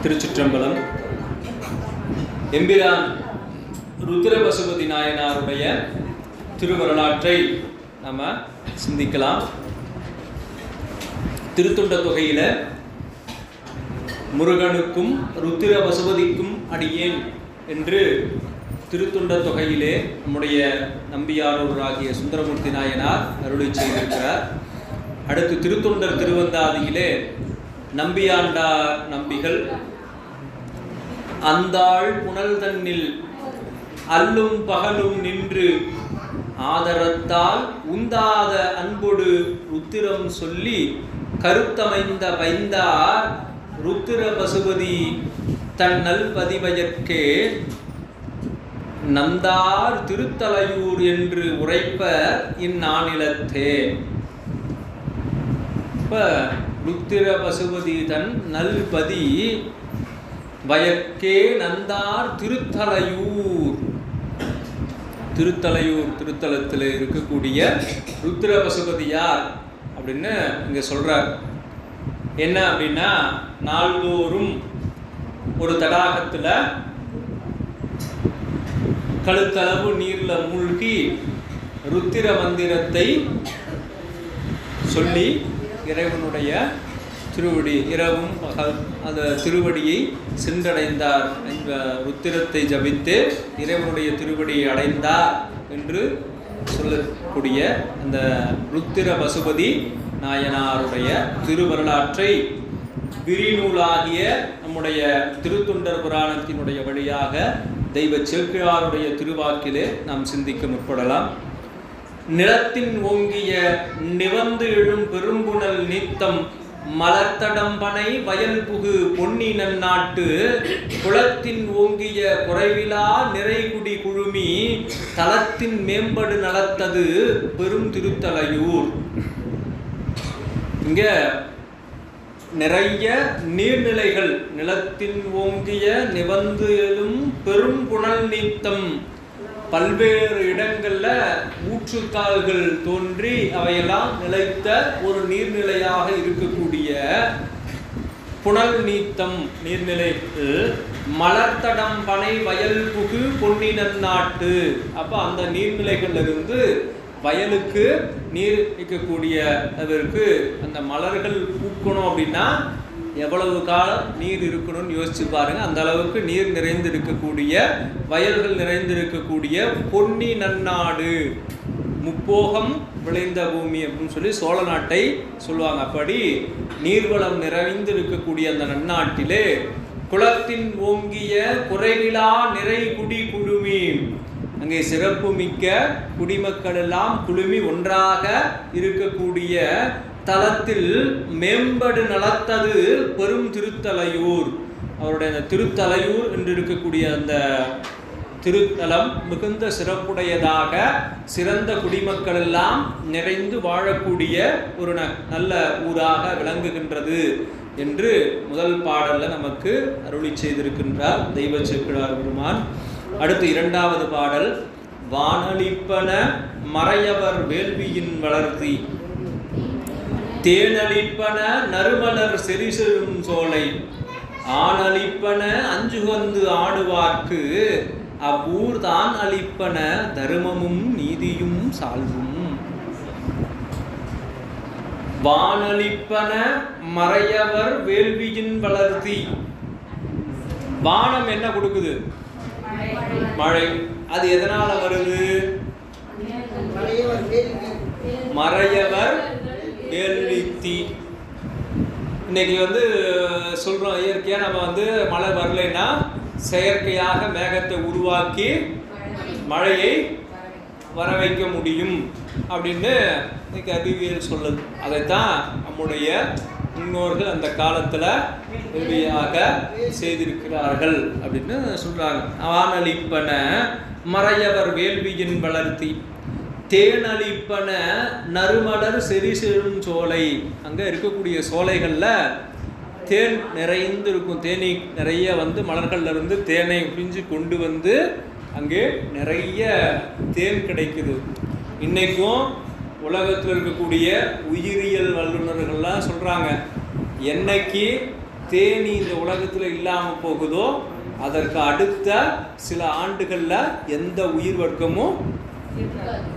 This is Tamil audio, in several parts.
திருச்சிற்றம்பலம். எம்பிரான் ருத்திர பசுபதி நாயனாருடைய திருவரலாற்றை நம்ம சிந்திக்கலாம். திருத்தொண்ட தொகையில் முருகனுக்கும் ருத்திர பசுபதிக்கும் அடியேன் என்று திருத்தொண்ட தொகையிலே நம்முடைய நம்பியாரூராகிய சுந்தரமூர்த்தி நாயனார் அருளி செய்திருக்கிறார். அடுத்து திருத்தொண்டர் திருவந்தாதியிலே நம்பியாண்டார் நம்பிகள் அந்தாள் புனல் தன்னில் அல்லும் பகலும் நின்று ஆதரத்தால் உந்தாத அன்பொடு ருத்திரம் சொல்லி கருத்தமைந்த வைந்தார் ருத்திர பசுபதி தன் நல் பதிவயற்கே நந்தார் திருத்தலையூர் என்று உரைப்ப இந்நானிலத்தே. இப்போ ருத்திர பசுபதி தன் நல்பதி வயற்கே நந்தார் திருத்தலையூர். திருத்தலையூர் திருத்தலத்தில் இருக்கக்கூடிய ருத்திர பசுபதி யார் அப்படின்னு இங்கே சொல்கிறார். என்ன அப்படின்னா, நாள்தோறும் ஒரு தடாகத்தில் கழுத்தளவு நீரில் மூழ்கி ருத்திர மந்திரத்தை சொல்லி இறைவனுடைய திருவடி இரவும் அந்த திருவடியை சென்றடைந்தார். ருத்திரத்தை ஜபித்து இறைவனுடைய திருவடியை அடைந்தார் என்று சொல்லக்கூடிய அந்த ருத்திர பசுபதி நாயனாருடைய திருவரலாற்றை விரிநூலாகிய நம்முடைய திருத்தொண்டர் புராணத்தினுடைய வழியாக தெய்வ சேக்கிழாருடைய திருவாக்கிலே நாம் சிந்திக்க முற்படலாம். நிலத்தின் ஓங்கிய நிவந்து எழும் பெரும்புணல் நீத்தம் மலர்த்தடம்பனை வயல் புகு பொன்னி நன்னாட்டு குளத்தின் ஓங்கிய குறைவிலா நிறைகுடி குழுமி தலத்தின் மேம்படு நலத்தது பெரும் திருத்தலையூர். இங்க நிறைய நீர்நிலைகள், நிலத்தின் ஓங்கிய நிவந்து எழும் பெரும் புனல் நீத்தம், பல்வேறு இடங்கள்ல ஊற்றுக்கால்கள் தோன்றி அவையெல்லாம் நிலைத்த ஒரு நீர்நிலையாக இருக்கக்கூடிய புனல் நீத்தம் நீர்நிலைக்கு மலர்த்தடம் பனை வயல் புகு பொன்னி நன்னாட்டு. அப்போ அந்த நீர்நிலைகள்ல இருந்து வயலுக்கு நீர் வைக்கக்கூடிய அதற்கு அந்த மலர்கள் பூக்கணும் அப்படின்னா எவ்வளவு காலம் நீர் இருக்கணும்னு யோசிச்சு பாருங்க. அந்த அளவுக்கு நீர் நிறைந்து இருக்கக்கூடிய வயல்கள் நிறைந்து இருக்கக்கூடிய பொன்னி நன்னாடு, முப்போகம் விளைந்த பூமி அப்படின்னு சொல்லி சோழ நாட்டை சொல்லுவாங்க. அப்படி நீர்வளம் நிறைந்து இருக்கக்கூடிய அந்த நன்னாட்டிலே குளத்தின் ஓங்கிய குறைவிலா நிறை குடி குழுமி, அங்கே சிறப்பு மிக்க குடிமக்கள் எல்லாம் குழுமி ஒன்றாக இருக்கக்கூடிய தலத்தில் மேம்படு நலத்தது பெரும் திருத்தலையூர். அவருடைய அந்த திருத்தலையூர் என்று இருக்கக்கூடிய அந்த திருத்தலம் மிகுந்த சிறப்புடையதாக, சிறந்த குடிமக்கள் எல்லாம் நிறைந்து வாழக்கூடிய ஒரு நல்ல ஊராக விளங்குகின்றது என்று முதல் பாடல்ல நமக்கு அருளி செய்திருக்கின்றார் தெய்வ சேக்கிழார் பெருமான். அடுத்து இரண்டாவது பாடல், வானளிப்பன மறையவர் வேள்வியின் வளர்த்தி தேனளிப்பன நறுமலர் செரிசெழும் சோலை ஆனளிப்பன அஞ்சுகந்து ஆடுவார்க்கு அவ்வூர் தான் அளிப்பன தருமமும் நீதியும் சால்வும். வானளிப்பன மறையவர் வேள்வியின் வளர்த்தி. வானம் என்ன கொடுக்குது? மழை. அது எதனால வருது? மறையவர் வேள்வித்தி. இன்னைக்கு சொல்றோம், இயற்கையா நம்ம மழை வரலைன்னா செயற்கையாக மேகத்தை உருவாக்கி மழையை வர வைக்க முடியும் அப்படின்னு இன்னைக்கு அறிவியல் சொல்லுது. அதைத்தான் நம்முடைய முன்னோர்கள் அந்த காலத்துல உறுதியாக செய்திருக்கிறார்கள் அப்படின்னு சொல்றாங்க. வானளிப்பன மறையவர் வேள்வியின் வளர்த்தி தேனளிப்பன நறுமலர் செரிசெழும் சோலை. அங்கே இருக்கக்கூடிய சோலைகளில் தேன் நிறைந்து இருக்கும். தேனி நிறைய மலர்கள்ல இருந்து தேனை பிரிஞ்சு கொண்டு அங்கே நிறைய தேன் கிடைக்குது. இன்னைக்கும் உலகத்தில் இருக்கக்கூடிய உயிரியல் வல்லுநர்கள்லாம் சொல்கிறாங்க, என்னைக்கு தேனி இந்த உலகத்தில் இல்லாமல் போகுதோ அதற்கு அடுத்த சில ஆண்டுகளில் எந்த உயிர் வர்க்கமும்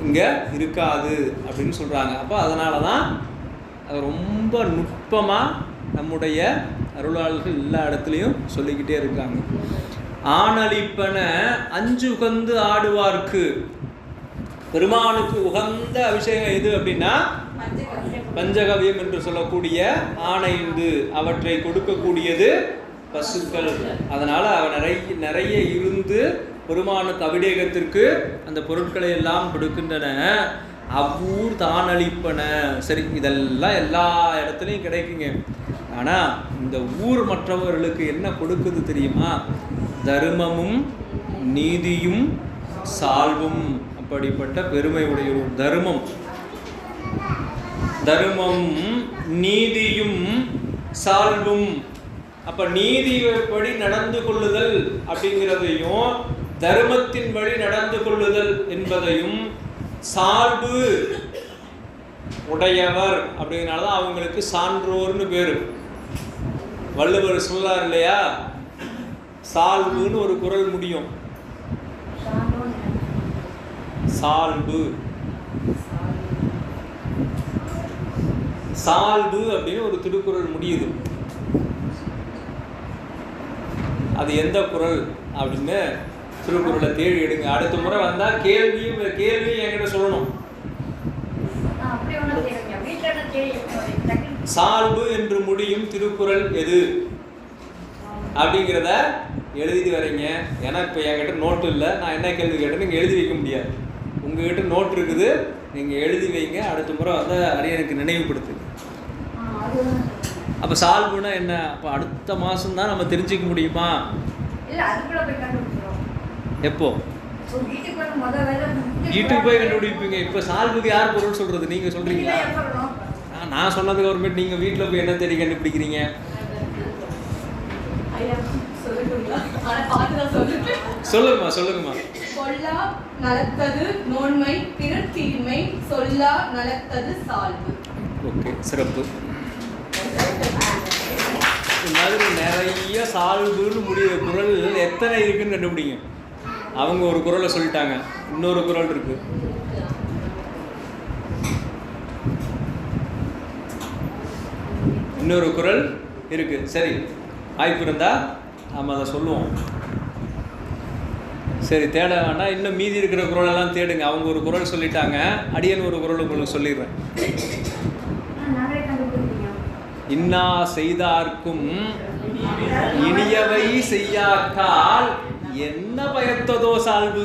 இங்கே இருக்காது அப்படின்னு சொல்கிறாங்க. அப்போ அதனால தான் அது ரொம்ப நுட்பமாக நம்முடைய அருளாளர்கள் எல்லா இடத்துலையும் சொல்லிக்கிட்டே இருக்காங்க. ஆணழிப்பன அஞ்சு உகந்து ஆடுவார்க்கு, பெருமானுக்கு உகந்த அபிஷேகம் எது அப்படின்னா பஞ்சகவியம் என்று சொல்லக்கூடிய ஆணைந்து அவற்றை கொடுக்கக்கூடியது பசுக்கள். அதனால் அவ நிறைய இருந்து பெருமானுக்கு அபிஷேகத்திற்கு அந்த பொருட்களை எல்லாம் கொடுக்கின்றன. அவ்வூர் தான் அளிப்பன. சரி, இதெல்லாம் எல்லா இடத்துலையும் கிடைக்குங்க. ஆனால் இந்த ஊர் மற்றவர்களுக்கு என்ன கொடுக்குது தெரியுமா? தர்மமும் நீதியும் சால்வும். அப்படிப்பட்ட பெருமை உடைய தர்மம் நீதியும் சால்வும். அப்போ நீதிப்படி நடந்து கொள்ளுதல் அப்படிங்கிறதையும் தர்மத்தின் வழி நடந்து கொள்ளுதல் என்பதையும் சால்பு உடையவர் அப்படிங்கிறனால தான் அவங்களுக்கு சான்றோர்னு பேர். வள்ளுவர் சொல்லார் இல்லையா, சால்புன்னு ஒரு குறள் முடியும். சால்பு அப்படின்னு ஒரு திருக்குறள் முடியுது. அது எந்த குறள் அப்படின்னு திருக்குறளை தேடி எடுங்க. அடுத்த முறை வந்தால் கேள்வியும் என்கிட்ட சொல்லணும். சால்பு என்று முடியும் திருக்குறள் எது அப்படிங்கிறத எழுதி வரீங்க. ஏன்னா இப்போ என்கிட்ட நோட்டு இல்லை, நான் என்ன கேள்வி கேட்டேன்னு நீங்கள் எழுதி வைக்க முடியாது. உங்ககிட்ட நோட் இருக்குது, நீங்கள் எழுதி வைங்க. அடுத்த முறை வந்து அரியனுக்கு நினைவுபடுத்து. அப்போ சால்புனா என்ன? அப்போ அடுத்த மாதம் தான் நம்ம தெரிஞ்சிக்க முடியுமா? எப்போ வீட்டுக்கு போய் கண்டுபிடிப்பீங்க. இப்போ சால்புக்கு யார் பொருள் சொல்கிறது? நீங்கள் சொல்கிறீங்களா? நான் சொன்னதுக்கு அப்புறமேட்டு நீங்கள் வீட்டில் போய் என்ன தேடி கண்டுபிடிக்கிறீங்க? சொல்லுங்கம்மா. சொல்லா நலத்தது நோன்மை பிறர் தீமை, சொல்லா நலத்தது சால்பு. ஓகே, சிறப்பு. இந்த மாதிரி நிறைய சால்புன்னு முடிய குறள் எத்தனை இருக்குன்னு கண்டுபிடிங்க. அவங்க ஒரு குறளை சொல்லிட்டாங்க, இன்னொரு குறள் இருக்கு. இன்னொரு குறள் இருக்கு. சரி, வாய்ப்பு இருந்தா நாம் அதை சொல்லுவோம். சரி, தேட வேண்டாம். இன்னும் மீதி இருக்கிற குறளெல்லாம் தேடுங்க. அவங்க ஒரு குறள் சொல்லிட்டாங்க, அடியன் ஒரு குறள் உங்களுக்கு சொல்லிடுறேன். இன்னா செய்தார்க்கும் இனியவை செய்யாக்கால் என்ன பயத்ததோ சால்பு.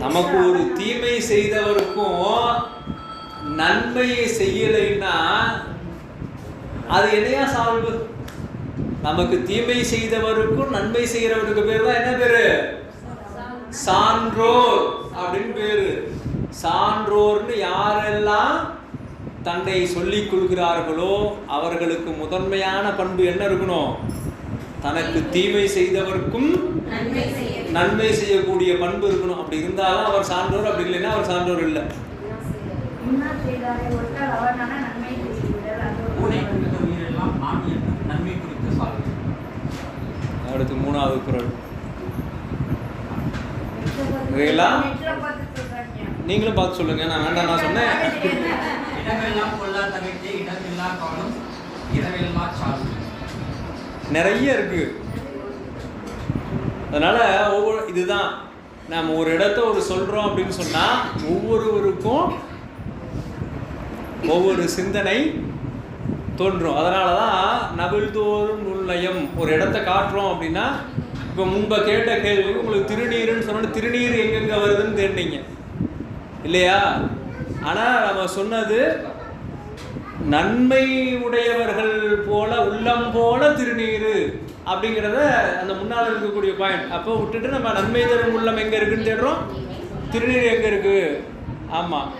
நமக்கு ஒரு தீமை செய்தவருக்கும் நன்மையை செய்யலைன்னா அது என்னையா சால்பு? நமக்கு தீமை செய்தவருக்கும் நன்மை செய்கிறவருக்கு பேர் தான் என்ன பேரு? சான்றோர் அப்படின்னு பேரு. சான்றோர்னு யாரெல்லாம் தன்னை சொல்லிக் கொள்கிறார்களோ அவர்களுக்கு முதன்மையான பண்பு என்ன இருக்கணும்? தனக்கு தீமை செய்தவர்க்கும் நன்மை செய்யக்கூடிய பண்பு இருக்கணும். அப்படி இருந்தாலும் அவர் சான்றோர், அப்படி இல்லைன்னா அவர் சான்றோர் இல்லை. அடுத்து மூணாவது குறள். இதெல்லாம் நீங்களும் பார்த்து சொல்லுங்க. நான் வேண்டாம், நான் சொன்னேன். நிறைய இருக்கு. அதனால இதுதான் நம்ம ஒரு இடத்த ஒரு சொல்றோம் அப்படின்னு சொன்னா ஒவ்வொருவருக்கும் ஒவ்வொரு சிந்தனை தோன்றும். அதனால தான் நபில்தோறும் நுண்ணயம் ஒரு இடத்த காட்டுறோம் அப்படின்னா, இப்போ முன்ப கேட்ட கேள்வி உங்களுக்கு திருநீருன்னு சொன்ன திருநீர் எங்கெங்கே வருதுன்னு தேடினீங்க இல்லையா? ஆனால் நம்ம சொன்னது நன்மை உடையவர்கள் போல உள்ளம் போல திருநீர் அப்படிங்கிறத அந்த முன்னால் இருக்கக்கூடிய பாயிண்ட். அப்போ விட்டுட்டு நம்ம நன்மை தரும் உள்ளம் எங்கே இருக்குன்னு தேடுறோம், திருநீர் எங்கே இருக்கு? ஆமாம்,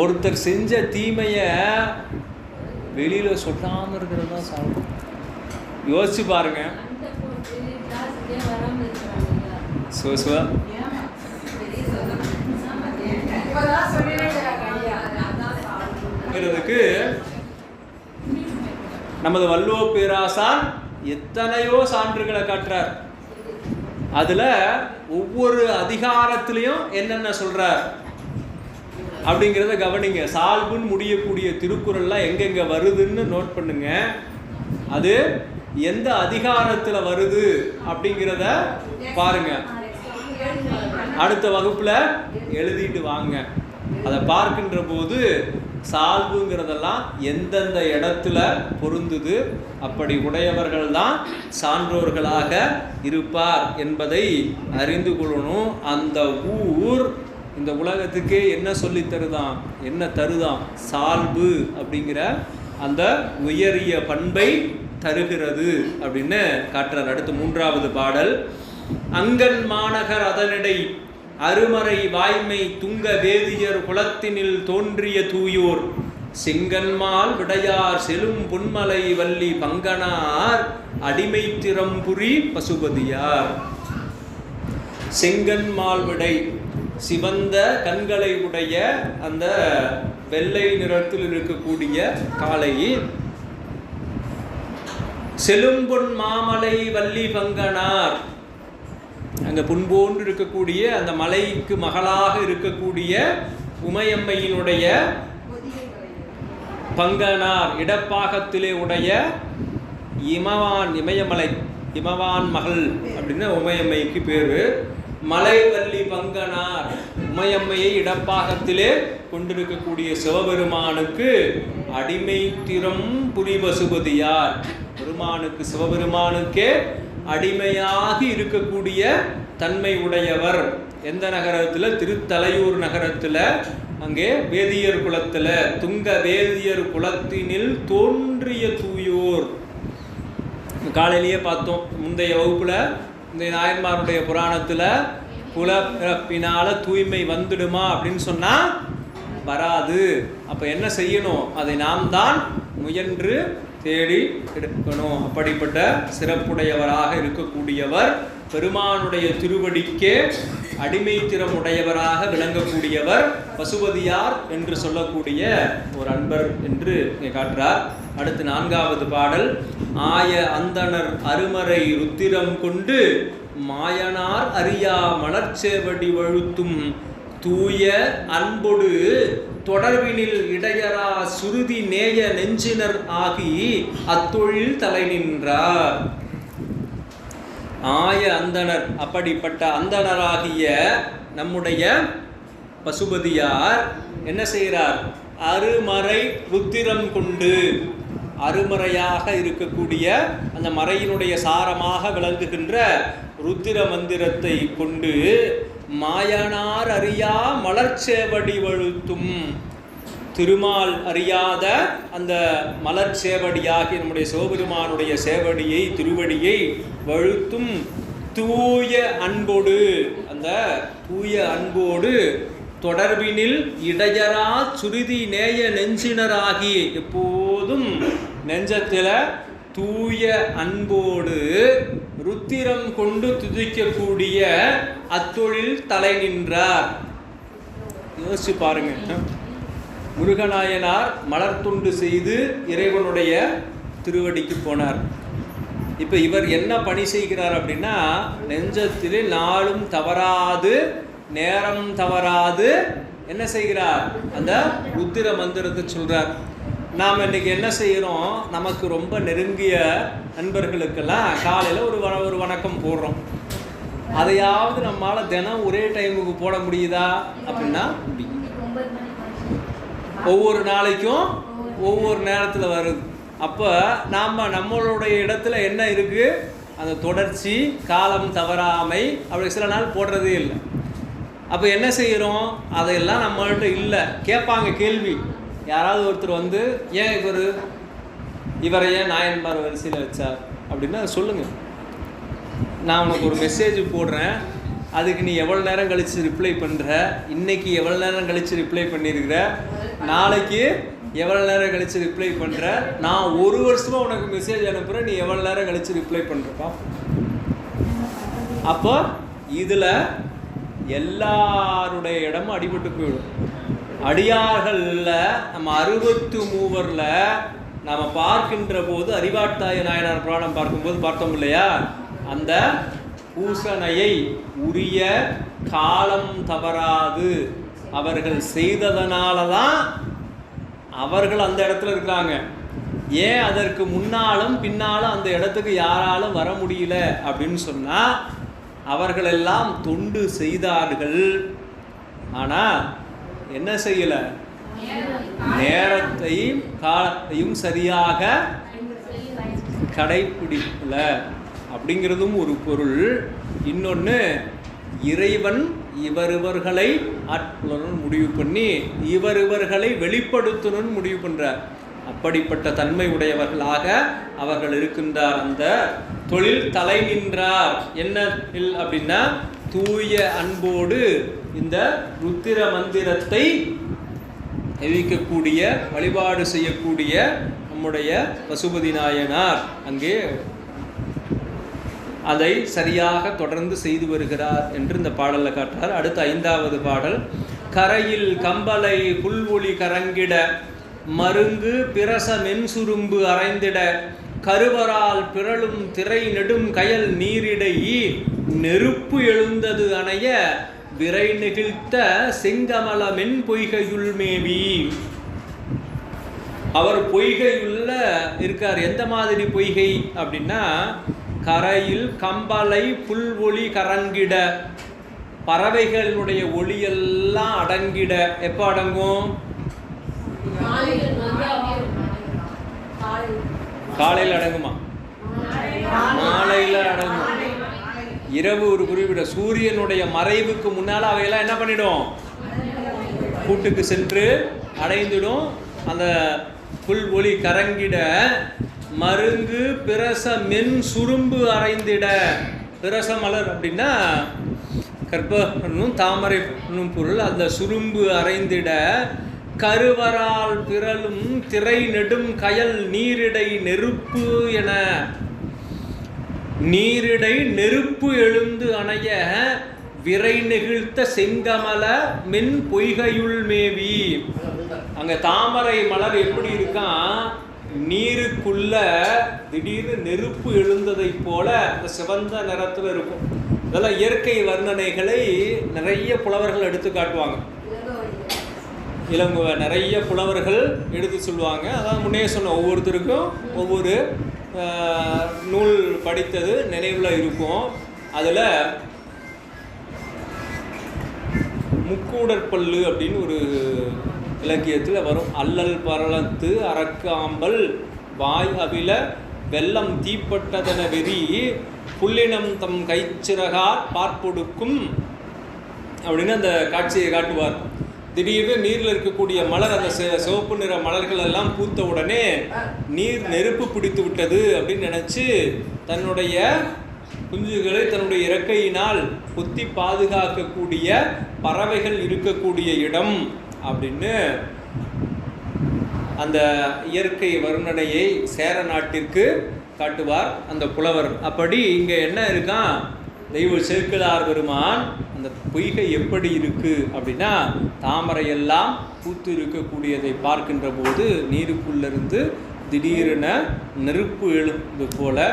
ஒருத்தர் செஞ்ச தீமையை வெளியில் சொல்லாமல் இருக்கிறது தான் சாப்பிடும். யோசிச்சு பாருங்க. சால்புங்கிறதுக்கு நமது வள்ளுவ பேராசான் எத்தனையோ சான்றுகளை காட்டுறார். அதுல ஒவ்வொரு அதிகாரத்திலையும் என்னென்ன சொல்றார் அப்படிங்கிறத கவனிங்க. சால்புன்னு முடியக்கூடிய திருக்குறள்லாம் எங்கெங்க வருதுன்னு நோட் பண்ணுங்க. அது எந்த அதிகாரத்துல வருது அப்படிங்கிறத பாருங்க. அடுத்த வகுப்புல எழுதிட்டு வாங்க. அதை பார்க்கின்ற போது சால்புங்கிறதெல்லாம் எந்தெந்த இடத்துல பொருந்துது, அப்படி உடையவர்கள் தான் சான்றோர்களாக இருப்பார் என்பதை அறிந்து கொள்ளணும். அந்த ஊர் இந்த உலகத்துக்கே என்ன சொல்லி தருதான், என்ன தருதான்? சால்பு அப்படிங்கிற அந்த உயரிய பண்பை தருகிறது அப்படின்னு காட்டுறார். அடுத்து 3வது பாடல். அங்கன் மாநகர் அதனிடை அருமறை வாய்மை துங்க வேதியர் குலத்தினில் தோன்றிய தூயோர் செங்கன்மால் விடையார் செலும் பொன்மலை வள்ளி பங்கனார் அடிமை திறம்புரி பசுபதியார். செங்கன்மால் விடை சிவந்த கண்களை உடைய அந்த வெள்ளை நிறத்தில் இருக்கக்கூடிய காளை, செலும்பொன் மாமலை வள்ளி பங்கனார் அங்க புன்போன்று இருக்கக்கூடிய அந்த மலைக்கு மகளாக இருக்கக்கூடிய உமையம்மையினுடைய பங்கனார் இடப்பாகத்திலே உடைய இமயமலை இமவான் மகள் அப்படின்னு உமையம்மைக்கு பேரு. மலைவள்ளி பங்கனார் உமையம்மையை இடப்பாகத்திலே கொண்டிருக்கக்கூடிய சிவபெருமானுக்கு அடிமை திறம் புரி பசுபதியார். பெருமானுக்கு சிவபெருமானுக்கே அடிமையாக இருக்கக்கூடிய தன்மை உடையவர். எந்த நகரத்துல? திருத்தலையூர் நகரத்துல. அங்கே வேதியர் குலத்துல துங்க வேதியர் குலத்தினில் தோன்றிய தூயோர். காலையிலேயே பார்த்தோம் முந்தைய வகுப்புல. இந்த நாயன்மாருடைய புராணத்துல குலப்பினால தூய்மை வந்துடுமா அப்படின்னு சொன்னா வராது. அப்ப என்ன செய்யணும்? அதை நாம் தான் முயன்று தேடி எடுக்கணும். அப்படிப்பட்ட சிறப்புடையவராக இருக்கக்கூடியவர், பெருமானுடைய திருவடிக்கே அடிமை திறமுடையவராக விளங்கக்கூடியவர் பசுபதியார் என்று சொல்லக்கூடிய ஒரு அன்பர் என்று காட்டுறார். அடுத்து 4வது பாடல். ஆய அந்தணர் அருமறை ருத்திரம் கொண்டு மாயனார் அறியா மலர்ச்சேவடி வழுத்தும் தூய அன்பொடு தொடர்பினில் இடையரா சுருதி நேய நெஞ்சினர் ஆகி அத்தொழில் தலை நின்றார். ஆய அந்தணர், அப்படிப்பட்ட அந்தணராகிய நம்முடைய பசுபதியார் என்ன செய்கிறார்? அருமறை ருத்திரம் கொண்டு, அருமறையாக இருக்கக்கூடிய அந்த மறையினுடைய சாரமாக விளங்குகின்ற ருத்திர மந்திரத்தை கொண்டு மாயனார் அறியா மலர்ச்சேவடி வழுத்தும், திருமால் அறியாத அந்த மலர் சேவடியாகி நம்முடைய சிவபெருமானுடைய சேவடியை திருவடியை வழுத்தும் தூய அன்போடு, அந்த தூய அன்போடு தொடர்பினில் இடையரா சுருதி நேய நெஞ்சினராகி, எப்போதும் நெஞ்சத்தில தூய அன்போடு ருத்திரம் கொண்டு துதிக்கக்கூடிய அத்தொழில் தலை நின்றார். யோசிச்சு பாருங்க. முருகநாயனார் மலர்த்துண்டு செய்து இறைவனுடைய திருவடிக்கு போனார். இப்போ இவர் என்ன பணி செய்கிறார் அப்படின்னா, நெஞ்சத்திலே நாளும் தவறாது நேரம் தவறாது என்ன செய்கிறார்? அந்த ருத்திர மந்திரத்தை சொல்றார். நாம் இன்னைக்கு என்ன செய்கிறோம்? நமக்கு ரொம்ப நெருங்கிய நண்பர்களுக்கெல்லாம் காலையில் ஒரு வணக்கம் போடுறோம். அதையாவது நம்மளால் தினம் ஒரே டைமுக்கு போட முடியுதா அப்படின்னா முடியும். ஒவ்வொரு நாளைக்கும் ஒவ்வொரு நேரத்தில் வருது. அப்போ நாம் நம்மளுடைய இடத்துல என்ன இருக்குது? அந்த தொடர்ச்சி, காலம் தவறாமை, அப்படி சில நாள் போடுறதே இல்லை. அப்போ என்ன செய்கிறோம்? அதையெல்லாம் நம்மள்கிட்ட இல்லை. கேட்பாங்க கேள்வி. யாராவது ஒருத்தர் வந்து, ஏன் இவரை ஏன் நாயன்மார் வரிசையில் வச்சார் அப்படின்னா சொல்லுங்கள். நான் உனக்கு ஒரு மெசேஜ் போடுறேன், அதுக்கு நீ எவ்வளோ நேரம் கழித்து ரிப்ளை பண்ணுற, இன்றைக்கி எவ்வளோ நேரம் கழித்து ரிப்ளை பண்ணியிருக்கிற, நாளைக்கு எவ்வளோ நேரம் கழித்து ரிப்ளை பண்ணுற, நான் ஒரு வருஷமாக உனக்கு மெசேஜ் அனுப்புகிறேன், நீ எவ்வளோ நேரம் கழித்து ரிப்ளை பண்ணுறப்பா. அப்போ இதில் எல்லாருடைய இடமும் அடிபட்டு போயிடும். அடியார்களில் நம்ம 63 நாம் பார்க்கின்ற போது அறிவாட்டாய நாயனார் புராணம் பார்க்கும்போது பார்த்தோம் இல்லையா, அந்த பூசணையை உரிய காலம் தவறாது அவர்கள் செய்ததனால தான் அவர்கள் அந்த இடத்துல இருக்காங்க. ஏன் அதற்கு முன்னாலும் பின்னாலும் அந்த இடத்துக்கு யாராலும் வர முடியல அப்படின்னு சொன்னால், அவர்களெல்லாம் தொண்டு செய்தார்கள். ஆனால் என்ன செய்யலை, நேரத்தையும் காலத்தையும் சரியாக கடைப்பிடிக்கல அப்படிங்கிறதும் ஒரு பொருள். இன்னொன்று, இறைவன் இவர்களை ஆட்கொள்ளணும்னு முடிவு பண்ணி இவர்களை வெளிப்படுத்தணும்னு முடிவு பண்ணுறார். அப்படிப்பட்ட தன்மை உடையவர்களாக அவர்கள் இருக்கின்றார். அந்த தொழில் தலை நின்றார். என்ன அப்படின்னா, தூய அன்போடு இந்த ருத்திர மந்திரத்தை எவிக்கக்கூடிய வழிபாடு செய்யக்கூடிய நம்முடைய பசுபதி நாயனார் அங்கே அதை சரியாக தொடர்ந்து செய்து வருகிறார் என்று இந்த பாடலில் காட்டுறார். அடுத்த 5வது பாடல், கரையில் கம்பலை புல்வொளி கரங்கிட மருங்கு பிரச மென்சுரும்பு அரைந்திட கருவரால் பிறழும் திரை நெடும் கயல் நீரிடை நெருப்பு எழுந்தது அணைய விரை நெகிழ்த்த செங்கமல மென் பொய்கையுள் மேவி. அவர் பொய்கையுள்ள இருக்கார். எந்த மாதிரி பொய்கை அப்படின்னா, கரையில் கம்பலை புல்வொளி கரங்கிட, பறவைகளுடைய ஒளியெல்லாம் அடங்கிட. எப்போ அடங்கும்? காலையில் அடங்குமா? மாலையில் அடங்கும். இரவு ஒரு குறிப்பிட்ட சூரியனுடைய மறைவுக்கு முன்னால் அவையெல்லாம் என்ன பண்ணிடும்? கூட்டுக்கு சென்று அடைந்துடும். அந்த புல் ஒளி கரங்கிட மருங்கு பிரச மென் சுரும்பு அரைந்திட. பிரச மலர் அப்படின்னா கற்பனும் தாமரை பொருள். அந்த சுரும்பு அரைந்திட கருவரால் பிறலும் திரை நெடும் கயல் நீரிடை நெருப்பு என, நீரிடை நெருப்பு எழுந்து அணைய விரை நெகிழ்த்த செங்கமல மென் பொய்கையுள் மேவி. அங்கே தாமரை மலர் எப்படி இருக்கான், நீருக்குள்ள திடீர்னு நெருப்பு எழுந்ததை போல அந்த சிவந்த நிறத்தில் இருக்கும். இதெல்லாம் இயற்கை வர்ணனைகளை நிறைய புலவர்கள் எடுத்து காட்டுவாங்க. இளங்குவ நிறைய புலவர்கள் எடுத்து சொல்லுவாங்க. அதான் முன்னே சொன்ன, ஒவ்வொருத்தருக்கும் ஒவ்வொரு நூல் படித்தது நினைவில் இருக்கும். அதில் முக்கூடற்பல்லு அப்படின்னு ஒரு இலக்கியத்தில் வரும். அல்லல் பரளத்து அரக்காம்பல் வாய் அவில வெள்ளம் தீப்பட்டதன வெறி புல்லினம் தம் கைச்சிறகார் பார்ப்பொடுக்கும் அப்படின்னு அந்த காட்சியை காட்டுவார். திடீர்னு நீரில் இருக்கக்கூடிய மலர், அந்த சிவப்பு நிற மலர்கள் எல்லாம் பூத்த உடனே நீர் நெருப்பு பிடித்து விட்டது அப்படின்னு நினச்சி தன்னுடைய குஞ்சுகளை தன்னுடைய இறக்கையினால் குத்தி பாதுகாக்கக்கூடிய பறவைகள் இருக்கக்கூடிய இடம் அப்படின்னு அந்த இயற்கை வர்ணனையை சேர நாட்டிற்கு காட்டுவார் அந்த புலவர். அப்படி இங்கே என்ன இருக்கான், தெய்வ சேக்கிழார் பெருமான் அந்த பொய்கை எப்படி இருக்கு அப்படின்னா, தாமரையெல்லாம் பூத்து இருக்கக்கூடியதை பார்க்கின்ற போது நீருக்குள்ளிருந்து திடீரென நெருப்பு எழுந்து போல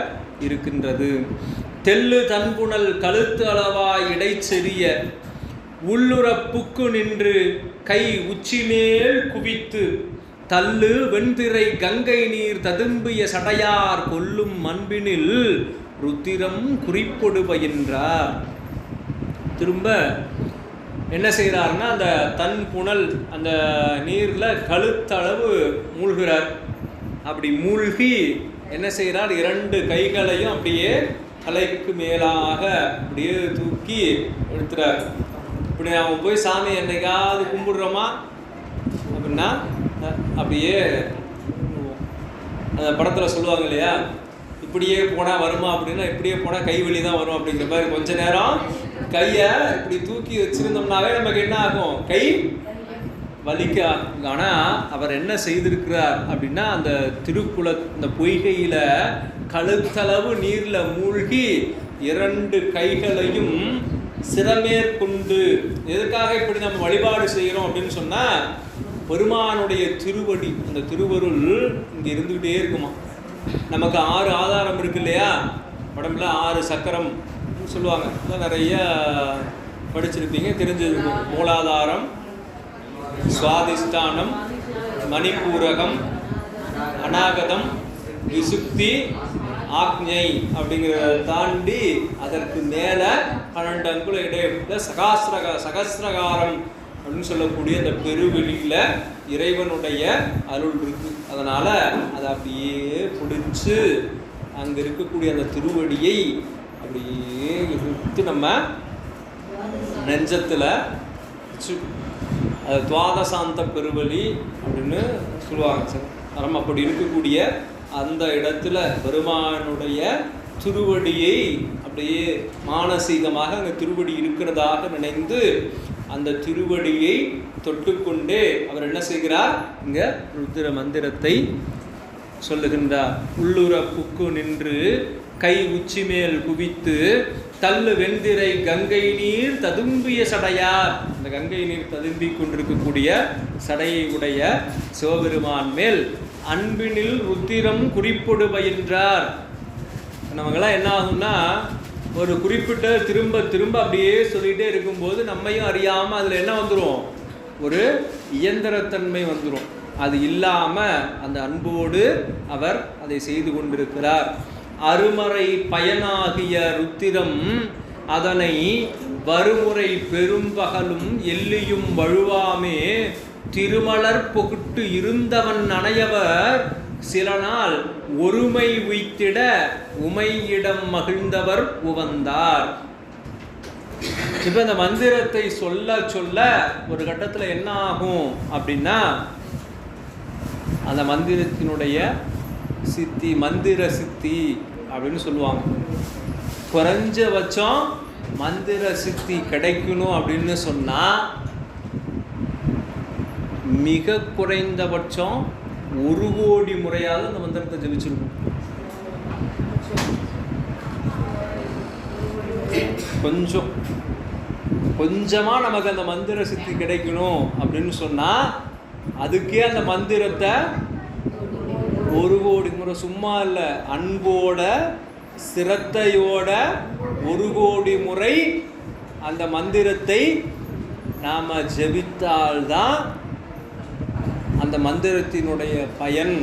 இருக்கின்றது. தெல்லு தன்புணல் கழுத்து அளவாய் இடைச்செறிய உள்ளுறப்புக்கு நின்று கை உச்சிமேல் குவித்து தள்ளு வெண்திரை கங்கை நீர் ததும்பிய சடையார் கொல்லும் மண்பினில் ருத்திரம் குறிப்பொடு பயின்றார். திரும்ப என்ன செய்கிறார்னா, அந்த தன் புனல் அந்த நீரில் கழுத்தளவு மூழ்கிறார். அப்படி மூழ்கி என்ன செய்கிறார், 2 கைகளையும் அப்படியே தலைக்கு மேலாக அப்படியே தூக்கி எடுத்துறார். இப்படி நாம் போய் சாமி என்னைக்காவது கும்பிடுறோமா அப்படின்னா அப்படியே அந்த படத்தில் சொல்லுவாங்க இல்லையா, இப்படியே போனால் வருமா அப்படின்னா, இப்படியே போனால் கை வலி தான் வரும் அப்படிங்கிற மாதிரி கொஞ்ச நேரம் கையை இப்படி தூக்கி வச்சுருந்தோம்னாவே நமக்கு என்ன ஆகும், கை வலிக்க. ஆனால் அவர் என்ன செய்திருக்கிறார் அப்படின்னா, அந்த இந்த பொய்கையில் கழுத்தளவு நீரில் மூழ்கி 2 கைகளையும் சிரமேற்கொண்டு. எதுக்காக இப்படி நம்ம வழிபாடு செய்கிறோம் அப்படின்னு சொன்னால், பெருமானுடைய திருவடி, அந்த திருவருள் இங்கே இருந்துக்கிட்டே இருக்குமா. நமக்கு 6 ஆதாரம் இருக்கு இல்லையா, உடம்புல 6 சக்கரம் சொல்லுவாங்க, அதான் நிறைய படிச்சிருப்பீங்க, தெரிஞ்சிருக்கும். மூலாதாரம், சுவாதிஷ்டானம், மணிப்பூரகம், அநாகதம், விசுக்தி, ஆக்ஞை அப்படிங்கிறத தாண்டி அதற்கு மேலே 12 அங்குல இடையில சகசிரகாரம் அப்படின்னு சொல்லக்கூடிய அந்த பெருவெளியில் இறைவனுடைய அருள் இருக்கு. அதனால் அதை அப்படியே பிடிச்சு அங்கே இருக்கக்கூடிய அந்த திருவடியை அப்படியே இழுத்து நம்ம நெஞ்சத்தில் வச்சு, அது துவாதசாந்த பெருவெளி அப்படின்னு சொல்லுவாங்க சார். நம்ம அப்படி இருக்கக்கூடிய அந்த இடத்துல பெருமானுடைய திருவடியை அப்படியே மானசீகமாக அங்கே திருவடி இருக்கிறதாக நினைந்து அந்த திருவடியை தொட்டுக்கொண்டே அவர் என்ன செய்கிறார், இங்கே ருத்ர மந்திரத்தை சொல்லுகின்றார். உள்ளுர புக்கு நின்று கை உச்சி மேல் குவித்து தள்ளு வெண்திரை கங்கை நீர் ததும்பிய சடையார். இந்த கங்கை நீர் ததும்பிக் கொண்டிருக்கக்கூடிய சடையை உடைய சிவபெருமான் மேல் அன்பினில் ருத்திரம் குறிப்பொடு பயின்றார். நமக்கெல்லாம் என்ன ஆகும்னா, ஒரு குறிப்பிட்ட திரும்ப திரும்ப அப்படியே சொல்லிகிட்டே இருக்கும்போது நம்மையும் அறியாமல் அதில் என்ன வந்துடும், ஒரு இயந்திரத்தன்மை வந்துடும். அது இல்லாமல் அந்த அன்போடு அவர் அதை செய்து கொண்டிருக்கிறார். அருமறை பயனாகிய ருத்திரம் அதனை வருமுறை பெரும்பகலும் எல்லியும் வழுவாமே திருமலர் பொகுட்டு இருந்தவன் அணையவர் சில நாள் ஒருமை உய்த்திட உமையிடம் மகிழ்ந்தவர் உவந்தார். இப்போ இந்த மந்திரத்தை சொல்ல சொல்ல ஒரு கட்டத்தில் என்ன ஆகும் அப்படின்னா, அந்த மந்திரத்தினுடைய சித்தி, மந்திர சித்தி அப்படின்னு சொல்லுவாங்க. குறைஞ்சபட்சம் மந்திர சித்தி கிடைக்கணும் அப்படின்னு சொன்னால் மிக குறைந்தபட்சம் 1 கோடி முறையாவது அந்த மந்திரத்தை ஜபிச்சிருக்கும். கொஞ்சமாக நமக்கு அந்த மந்திர சித்தி கிடைக்கணும் அப்படின்னு சொன்னால் அதுக்கே அந்த மந்திரத்தை 1 கோடி முறை, சும்மா இல்லை, அன்போட சிரத்தையோட 1 கோடி முறை அந்த மந்திரத்தை நாம் ஜபித்தால்தான் அந்த மந்திரத்தினுடைய பயன்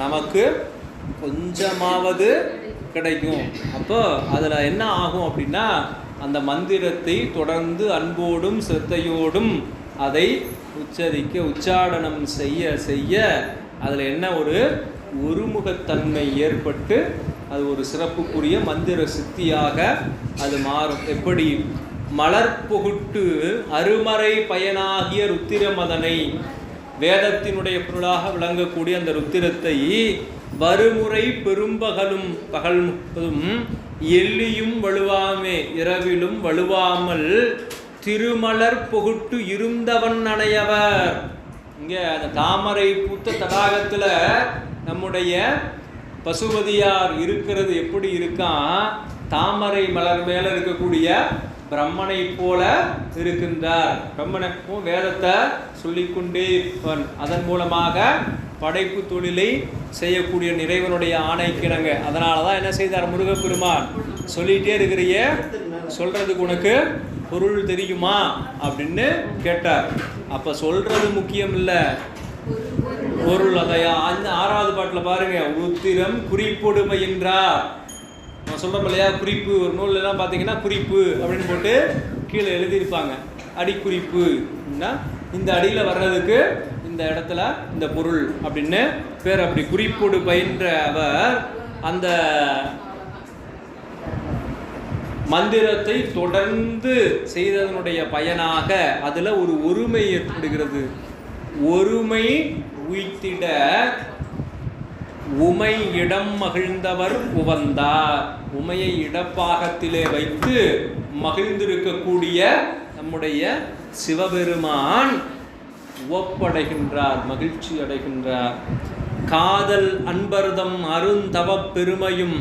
நமக்கு கொஞ்சமாவது கிடைக்கும். அப்போ அதில் என்ன ஆகும் அப்படின்னா, அந்த மந்திரத்தை தொடர்ந்து அன்போடும் சிரத்தையோடும் அதை உச்சாடனம் செய்ய செய்ய அதில் என்ன ஒரு ஒருமுகத்தன்மை ஏற்பட்டு அது ஒரு சிறப்புக்குரிய மந்திர சித்தியாக அது மாறும். எப்படி மலர்பொகுட்டு அருமறை பயனாகிய ருத்திரமதனை, வேதத்தினுடைய பொருளாக விளங்கக்கூடிய அந்த ருத்திரத்தை வருமுறை பெரும்பகலும் பகல் முப்பதும் எல்லியும் வலுவாமே இரவிலும் வலுவாமல் திருமலர் பொகுட்டு இருந்தவன் அணையவர். இங்கே அந்த தாமரை பூத்த தடாகத்தில் நம்முடைய பசுபதியார் இருக்கிறது எப்படி இருக்கான், தாமரை மலர் மேலே இருக்கக்கூடிய பிரம்மனை போல இருக்கின்றார். பிரம்மனுக்கும் வேதத்தை சொல்லிக்கொண்டே இருப்பன், அதன் மூலமாக படைப்பு தொழிலை செய்யக்கூடிய நிறைவனுடைய ஆணைக்கிணங்க. அதனால தான் என்ன செய்தார் முருகப்பெருமான், சொல்லிகிட்டே இருக்கிறிய, சொல்கிறதுக்கு உனக்கு பொருள் தெரியுமா அப்படின்னு கேட்டார். அப்போ சொல்கிறது முக்கியம் இல்லை, பொருள். அதையா அந்த 6வது பாட்டில் பாருங்கள், உத்திரம் குறிப்பொடுமை என்றார். நான் சொல்கிறோம் இல்லையா, குறிப்பு, ஒரு நூலெல்லாம் பார்த்தீங்கன்னா குறிப்பு அப்படின்னு போட்டு கீழே எழுதியிருப்பாங்க, அடிக்குறிப்புன்னா இந்த அடியில் வர்றதுக்கு இந்த இடத்துல இந்த பொருள் அப்படின்னு பேர். அப்படி குறிப்போடு பயின்ற அவர் அந்த மந்திரத்தை தொடர்ந்து செய்ததனுடைய பயனாக அதில் ஒரு ஒருமை ஏற்படுகிறது. ஒருமை உய்த்திட உமை இடம் மகிழ்ந்தவர் உவந்தார். உமையை இடப்பாகத்திலே வைத்து மகிழ்ந்திருக்கக்கூடிய நம்முடைய சிவபெருமான் உவப்படைகின்றார், மகிழ்ச்சி அடைகின்றார். காதல் அன்பர்தம் அருந்தவ பெருமையும்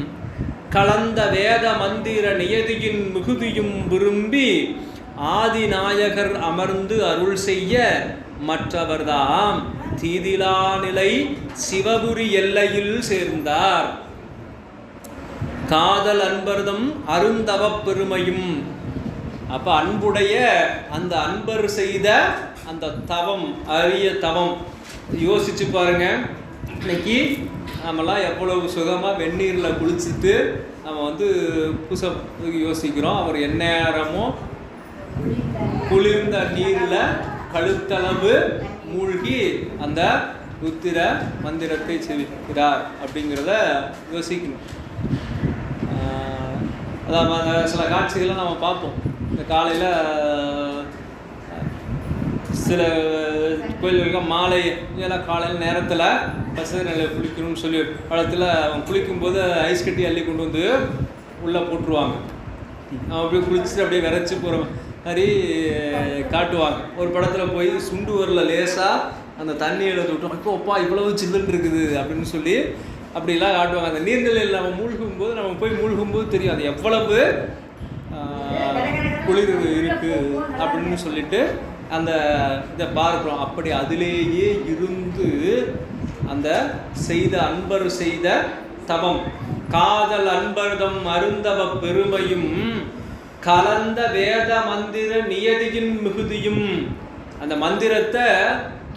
கலந்த வேத மந்திர நியதியின் மிகுதியும் விரும்பி ஆதிநாயகர் அமர்ந்து அருள் செய்ய மற்றவர்தாம் தீதிலா நிலை சிவபுரி எல்லையில் சேர்ந்தார். காதல் அன்பர்தம் அருந்தவப் பெருமையும். அப்ப அன்புடைய அந்த அன்பர் செய்த அந்த தவம், அரிய தவம் யோசிச்சு பாருங்க. இன்னைக்கு நம்மலாம் எவ்வளவு சுகமாக வெந்நீரில் குளிச்சுட்டு நம்ம பூச யோசிக்கிறோம். அவர் எந்நேரமும் குளிர்ந்த நீரில் கழுத்தளவு மூழ்கி அந்த ருத்திர மந்திரத்தை செவிக்கிறார் அப்படிங்கிறத யோசிக்கணும். அதாவது சில காட்சிகளை நம்ம பார்ப்போம். இந்த காலையில் சில கோயில்களுக்கு மாலை இதெல்லாம் காலையில் நேரத்தில் பசு நிலையில் குளிக்கணும்னு சொல்லி பழத்தில் அவன் குளிக்கும்போது ஐஸ் கட்டி அள்ளி கொண்டு வந்து உள்ளே போட்டுருவாங்க. அவன் அப்படியே குளிச்சுட்டு அப்படியே விரைச்சி போகிற மாதிரி காட்டுவாங்க. ஒரு படத்தில் போய் சுண்டு வரல லேசாக அந்த தண்ணியில் விட்டோம், இப்போ அப்பா இவ்வளவு சில்லுன்னு இருக்குது அப்படின்னு சொல்லி அப்படிலாம் காட்டுவாங்க. அந்த நீர்நிலையில் நம்ம மூழ்கும்போது, நம்ம போய் மூழ்கும்போது தெரியும் அது எவ்வளவு குளிர் இருக்குது அப்படின்னு சொல்லிட்டு அந்த இதை பார்க்குறோம். அப்படி அதிலேயே இருந்து அந்த செய்த அன்பர் செய்த தவம், காதல் அன்பர்தம் அருந்தவ பெருமையும் கலந்த வேத மந்திர நியதியின் மிகுதியும். அந்த மந்திரத்தை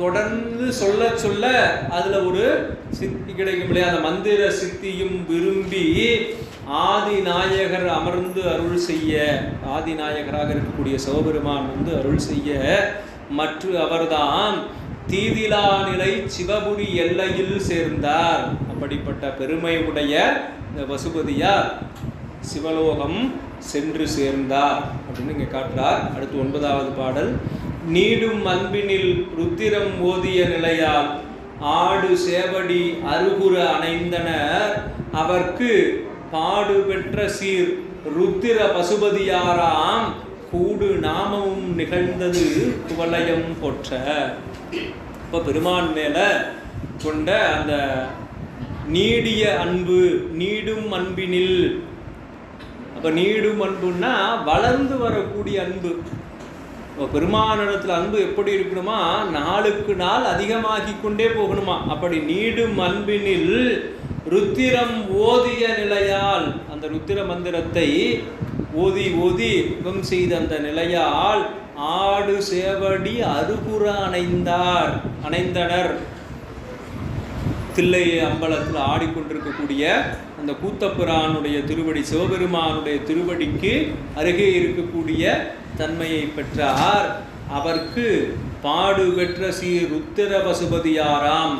தொடர்ந்து சொல்ல சொல்ல அதுல ஒரு சித்தி கிடைக்கும் இல்லையா, அந்த மந்திர சித்தியும் விரும்பி ஆதிநாயகர் அமர்ந்து அருள் செய்ய, ஆதிநாயகராக இருக்கக்கூடிய சிவபெருமான் அருள் செய்ய மற்ற அவர்தான் தீதிலா நிலை சிவபுரி எல்லையில் சேர்ந்தார். அப்படிப்பட்ட பெருமை உடைய இந்த பசுபதியார் சிவலோகம் சென்று சேர்ந்தார் அப்படின்னு இங்கே காட்டுறார். அடுத்து 9வது பாடல். நீடும் அன்பினில் ருத்திரம் ஓதிய நிலையால் ஆடு சேவடி அருகுற அணைந்தனர் அவர்க்கு பாடு பெற்ற சீர் ருத்திர பசுபதியாராம் கூடு நாமமும் நிகழ்ந்தது குவலயம் போற்ற. இப்போ பெருமான் மேல கொண்ட அந்த நீடிய அன்பு, நீடும் அன்பினில். அப்ப நீடும் அன்புன்னா வளர்ந்து வரக்கூடிய அன்பு. பெருமானிடத்தில் அன்பு எப்படி இருக்கணுமா, நாளுக்கு நாள் அதிகமாகி கொண்டே போகணுமா. அப்படி நீடும் அன்பினில் ருத்திரம் ஓதிய நிலையால், அந்த ருத்திர மந்திரத்தை ஓதி ஓதி யுகம் செய்த அந்த நிலையால் ஆடு சேவடி அருகுற அணைந்தனர். தில்லை அம்பலத்தில் ஆடிக்கொண்டிருக்கக்கூடிய அந்த கூத்தப்பிரானுடைய திருவடி, சிவபெருமானுடைய திருவடிக்கு அருகே இருக்கக்கூடிய தன்மையை பெற்றார். அவருக்கு பாடு பெற்ற சீர் ருத்திர பசுபதியாராம்.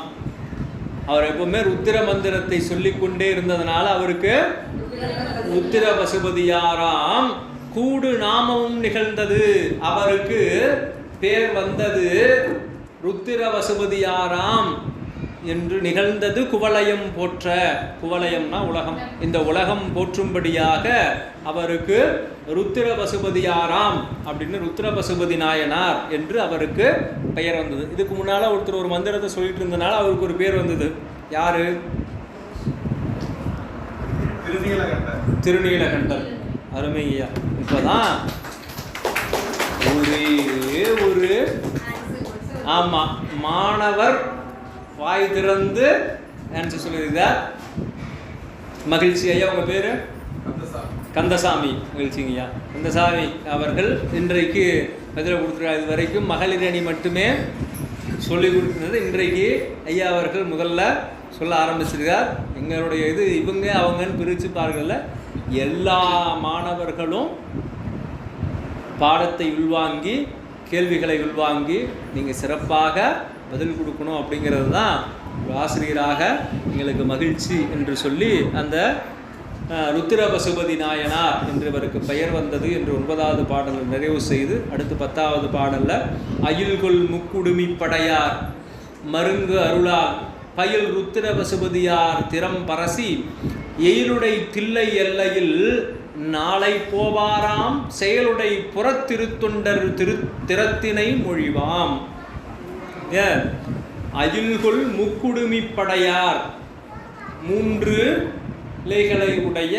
அவர் எப்பவுமே ருத்திர மந்திரத்தை சொல்லிக்கொண்டே இருந்ததுனால அவருக்கு ருத்திர பசுபதியாராம் கூடு நாமமும் நிகழ்ந்தது. அவருக்கு பேர் வந்தது ருத்திர பசுபதியாராம் என்று நிகழ்ந்தது குவலயம் போற்ற. குவலயம்னா உலகம். இந்த உலகம் போற்றும்படியாக அவருக்கு ருத்திர பசுபதியாராம் அப்படின்னு ருத்திர பசுபதி நாயனார் என்று அவருக்கு பெயர் வந்தது. இதுக்கு முன்னால ஒருத்தர் ஒரு மந்திரத்தை சொல்லிட்டு இருந்தனால அவருக்கு ஒரு பேர் வந்தது. யாரு? திருநீலகண்டர். அருமையா. இப்பதான் ஒரு ஆமா மாணவர் வாய் திறந்து ஆன்சர் சொல்லியிருக்கார். மகிழ்ச்சி. ஐயா உங்க பேரு? கந்தசாமி. மகிழ்ச்சிங்கய்யா. கந்தசாமி அவர்கள் இன்றைக்கு பதில கொடுத்துருக்காரு. இது வரைக்கும் மகளிர் அணி மட்டுமே சொல்லி கொடுத்துருந்தது. இன்றைக்கு ஐயா அவர்கள் முதல்ல சொல்ல ஆரம்பிச்சிருக்கார். எங்களுடைய இது இவங்க அவங்கன்னு பிரித்து பாருங்கள்ல, எல்லா மாணவர்களும் பாடத்தை உள்வாங்கி கேள்விகளை உள்வாங்கி நீங்கள் சிறப்பாக பதில் கொடுக்கணும் அப்படிங்கிறது தான் ஒரு ஆசிரியராக எங்களுக்கு மகிழ்ச்சி என்று சொல்லி அந்த ருத்திர பசுபதி நாயனார் என்று இவருக்கு பெயர் வந்தது என்று 9வது பாடலில் நிறைவு செய்து அடுத்து 10வது பாடலில் அயில்கொள் முக்குடுமி படையார் மருங்கு அருளால் பயில் ருத்திர பசுபதியார் திறம் பரசி எயிலுடை தில்லை எல்லையில் நாளை போவாராம் செயலுடை புறத்திருத்தொண்டர் திறத்தினை மொழிவாம். அயில்கொள் முக்குடுமி படையார் 3 இலைகளை உடைய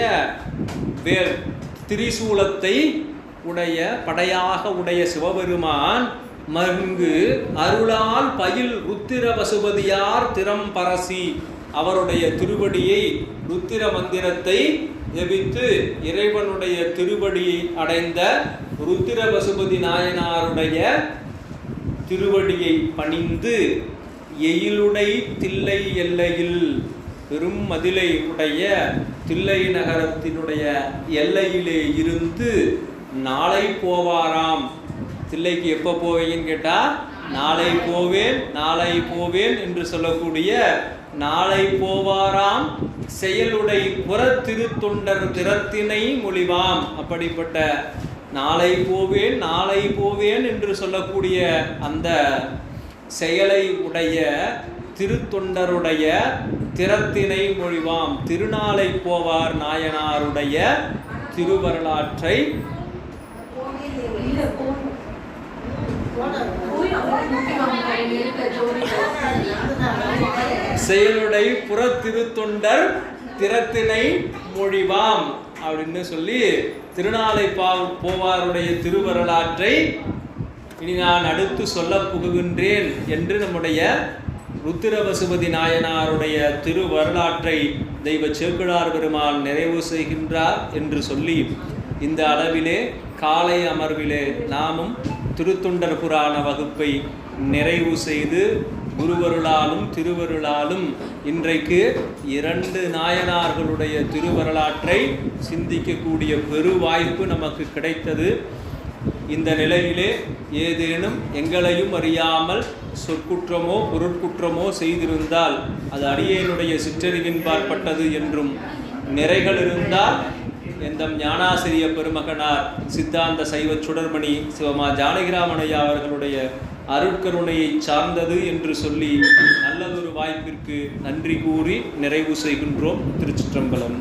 வேல் திரிசூலத்தை உடைய படையாக உடைய சிவபெருமான் மங்கு அருளால் பயில் ருத்திர பசுபதியார் திறம் பரசி அவருடைய திருவடியை ருத்திர மந்திரத்தை ஜபித்து இறைவனுடைய திருவடியை அடைந்த ருத்திர பசுபதி நாயனாருடைய திருவடியை பணிந்து எயிலுடை தில்லை எல்லையில் பெரும் மதிலை உடைய தில்லை நகரத்தினுடைய எல்லையிலே இருந்து நாளை போவாராம். தில்லைக்கு எப்போ போவீங்கன்னு கேட்டால் நாளை போவேன் என்று சொல்லக்கூடிய நாளை போவாராம் செயலுடை புற திருத்தொண்டர் திறத்தினை மொழிவாம். அப்படிப்பட்ட நாளை போவேன் என்று சொல்லக்கூடிய அந்த செயலை உடைய திருத்தொண்டருடைய திறத்தினை மொழிவாம். திருநாளை போவார் நாயனாருடைய திருவரலாற்றை செயலுடை புற திருத்தொண்டர் திறத்தினை மொழிவாம் அப்படின்னு சொல்லி திருநாளை போவாருடைய திருவரலாற்றை இனி நான் அடுத்து சொல்ல புகுகின்றேன் என்று நம்முடைய ருத்திர பசுபதி நாயனாருடைய திருவரலாற்றை தெய்வ சேக்கிழார் பெருமான் நிறைவு செய்கின்றார் என்று சொல்லி இந்த அளவிலே காலை அமர்விலே நாமும் திருத்தொண்டர் புராண வகுப்பை நிறைவு செய்து குருவருளாலும் திருவருளாலும் இன்றைக்கு 2 நாயனார்களுடைய திருவரலாற்றை சிந்திக்கக்கூடிய பெருவாய்ப்பு நமக்கு கிடைத்தது. இந்த நிலையிலே ஏதேனும் எங்களையும் அறியாமல் சொற்குற்றமோ பொருட்குற்றமோ செய்திருந்தால் அது அடியேனுடைய சிற்றறிவின்பாற்பட்டது என்றும் நிறைகள் இருந்தால் எந்தம் ஞானாசிரிய பெருமகனார் சித்தாந்த சைவ சுடர்மணி சிவமா ஜானகிராமனையா அவர்களுடைய அருட்கருணையை சார்ந்தது என்று சொல்லி நல்லதொரு வாய்ப்பிற்கு நன்றி கூறி நிறைவு செய்கின்றோம். திருச்சிற்றம்பலம்.